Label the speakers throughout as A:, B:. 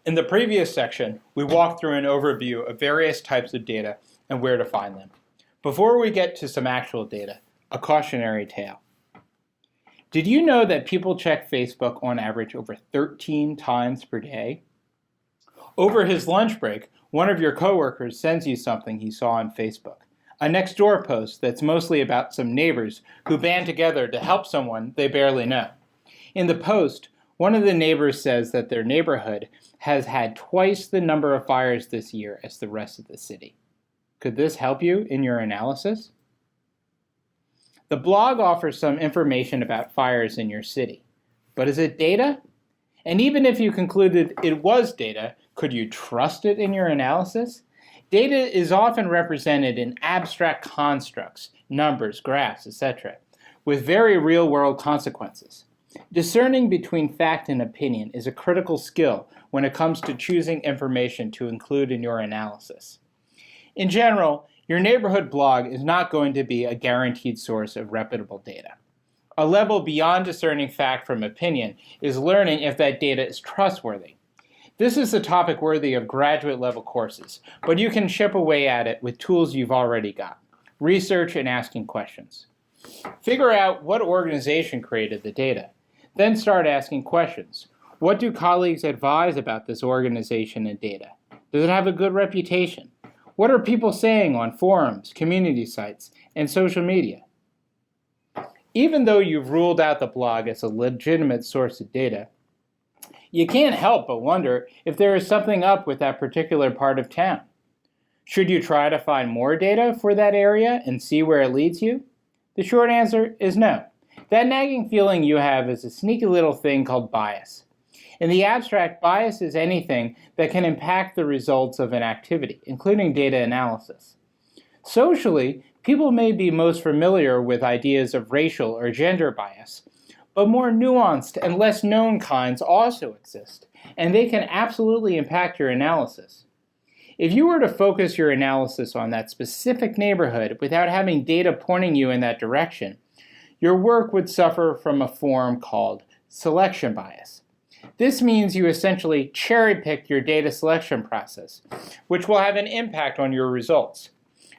A: In the previous section, we walked through an overview of various types of data and where to find them. Before we get to some actual data, a cautionary tale. Did you know that people check Facebook on average over 13 times per day? Over his lunch break, one of your coworkers sends you something he saw on Facebook, a Nextdoor post that's mostly about some neighbors who band together to help someone they barely know. In the post, one of the neighbors says that their neighborhood has had twice the number of fires this year as the rest of the city. Could this help you in your analysis? The blog offers some information about fires in your city, but is it data? And even if you concluded it was data, could you trust it in your analysis? Data is often represented in abstract constructs, numbers, graphs, etc., with very real-world consequences. Discerning between fact and opinion is a critical skill when it comes to choosing information to include in your analysis. In general, your neighborhood blog is not going to be a guaranteed source of reputable data. A level beyond discerning fact from opinion is learning if that data is trustworthy. This is a topic worthy of graduate-level courses, but you can chip away at it with tools you've already got: research and asking questions. Figure out what organization created the data. Then start asking questions. What do colleagues advise about this organization and data? Does it have a good reputation? What are people saying on forums, community sites, and social media? Even though you've ruled out the blog as a legitimate source of data, you can't help but wonder if there is something up with that particular part of town. Should you try to find more data for that area and see where it leads you? The short answer is no. That nagging feeling you have is a sneaky little thing called bias. In the abstract, bias is anything that can impact the results of an activity, including data analysis. Socially, people may be most familiar with ideas of racial or gender bias, but more nuanced and less known kinds also exist, and they can absolutely impact your analysis. If you were to focus your analysis on that specific neighborhood without having data pointing you in that direction, your work would suffer from a form called selection bias. This means you essentially cherry-picked your data selection process, which will have an impact on your results.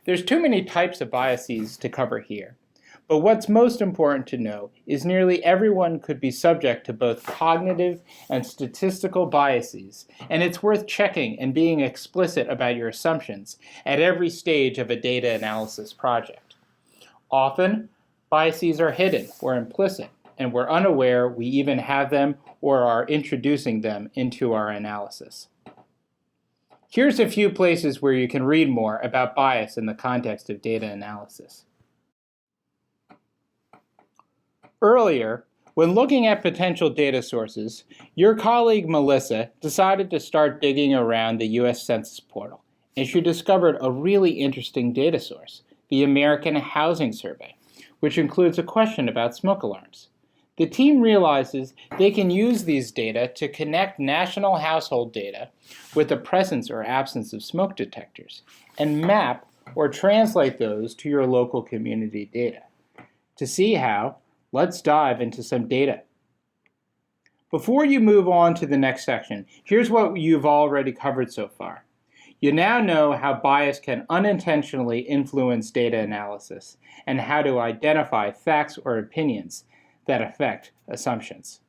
A: There's too many types of biases to cover here, but what's most important to know is nearly everyone could be subject to both cognitive and statistical biases, and it's worth checking and being explicit about your assumptions at every stage of a data analysis project. Often, biases are hidden or implicit, and we're unaware we even have them or are introducing them into our analysis. Here's a few places where you can read more about bias in the context of data analysis. Earlier, when looking at potential data sources, your colleague Melissa decided to start digging around the US Census portal, and she discovered a really interesting data source, the American Housing Survey, which includes a question about smoke alarms. The team realizes they can use these data to connect national household data with the presence or absence of smoke detectors and map or translate those to your local community data. To see how, let's dive into some data. Before you move on to the next section, here's what you've already covered so far. You now know how bias can unintentionally influence data analysis and how to identify facts or opinions that affect assumptions.